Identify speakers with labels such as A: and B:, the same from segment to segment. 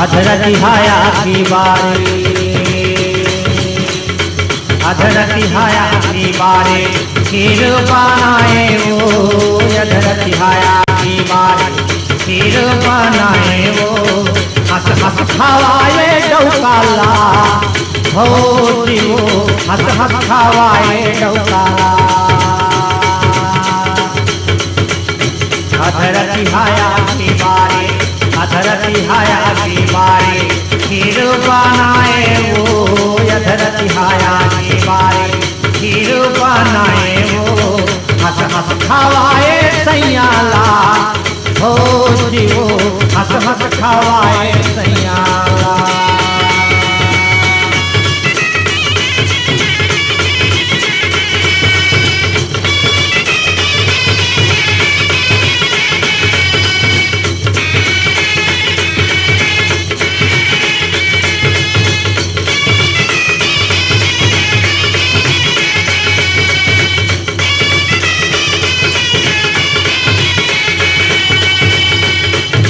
A: अधरती हाया की बारी, अधरती हाया की बारी, खीर बनाए वो। अधरती हाया की बारी, खीर बनाए वो। हंस हंस खवाए डौकाला भोजी वो, हंस हंस खवाए डौकाला। अधरती हाया की बारी, अधरती हाया की बारी, खीर बनाए वो। अधरती हाया की बारी, खीर बनाए वो। हंस हंस खवाए सैयाला भोजी वो, हंस हंस खवाए सैयाला।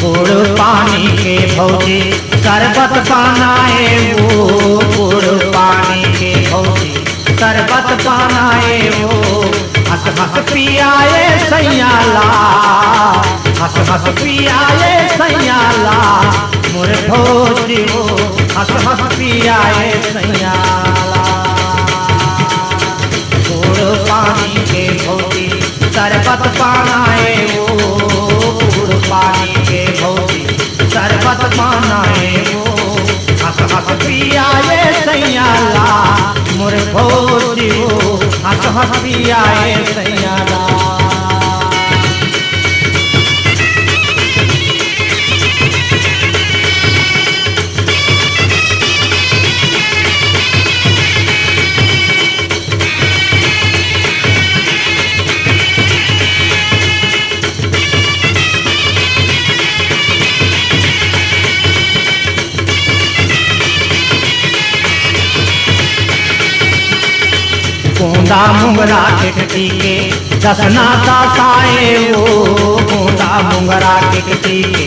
A: गुड़ पानी के भौजी शरबत बनाए वो। गुड़ पानी के भौजी शरबत बनाए वो। हंस हंस पियाए सैयाला, हंस हंस पियाए सैयाला मोर भौजी वो। हंस हंस पियाए सैयाला। गुड़ पानी के भौजी शरबत बनाए वो। गुड़ पानी के भौजी शरबत बनाए वो। हंस हंस पियाए सैयाला मोर भौजी वो। हंस हंस पियाए सैयाला। गोंदा मुंगरा टिकटी के दसना दसाए वो। गोंदा मुंगरा टिकटी के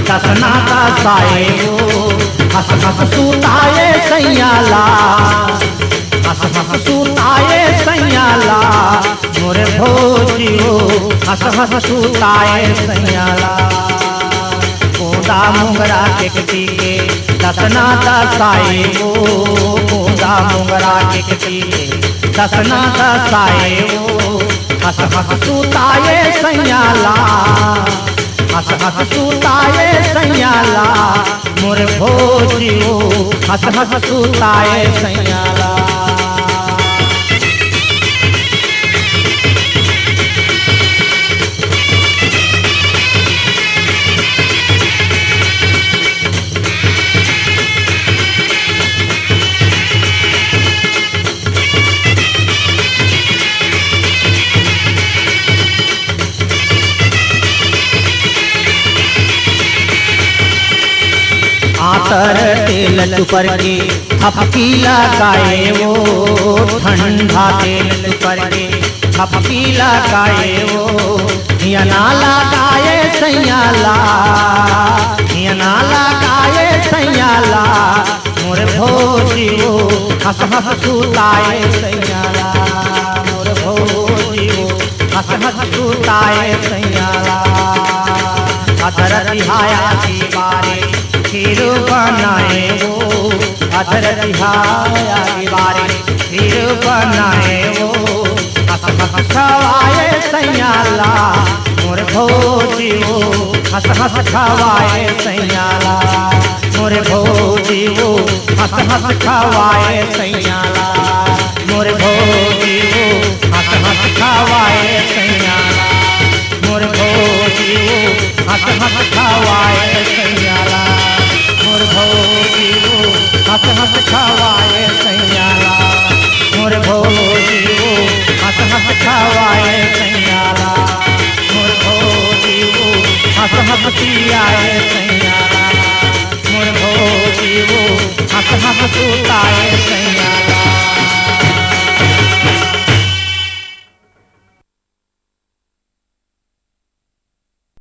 A: दसना दसाए वो। हंस हंस सुताए सैयाला, हंस हंस सुताए सैयाला मोरे भौजी वो। हंस हंस सुताए सैयाला। गोंदा मुंगरा टिकटी के दसना दसाए वो। गोंदा मुंगरा टिकटी के दसना दसाए वो। हंस हंस सुताए सैयाला, हंस हंस सुताए सैयाला मोर भौजी वो। हंस हंस सुताए सैयाला। आतर तेल तुपर के थपकी लगाए वो। ठंडा तेल तुपर के थपकी लगाए वो। यना लगाए सैयाला, यना लगाए सैयाला मोर भौजी वो। हंस हंस सुताए सैयाला मोर भौजी वो। हंस हंस सुताए सैयाला। अधरती हाया की बारी, खीर बनाए वो। अधरती हाया की बारी, खीर बनाए वो। हंस हंस खवाए सैयाला मोर भौजी वो। हंस हंस खवाए सैयाला मोर भौजी वो। हंस हंस खवाए सैयाला मोर भौजी वो। हंस हंस खवाए सैयाला मोर भौजी वो। हंस हंस खवाए सैयाला मोर भौजी वो। हंस हंस खवाए सैयाला मोर भौजी वो। हंस हंस खवाए सैयाला मोर भौजी वो। हंस हंस पियाए सैयाला मोर भौजी वो। हंस हंस सुताए सैयाला।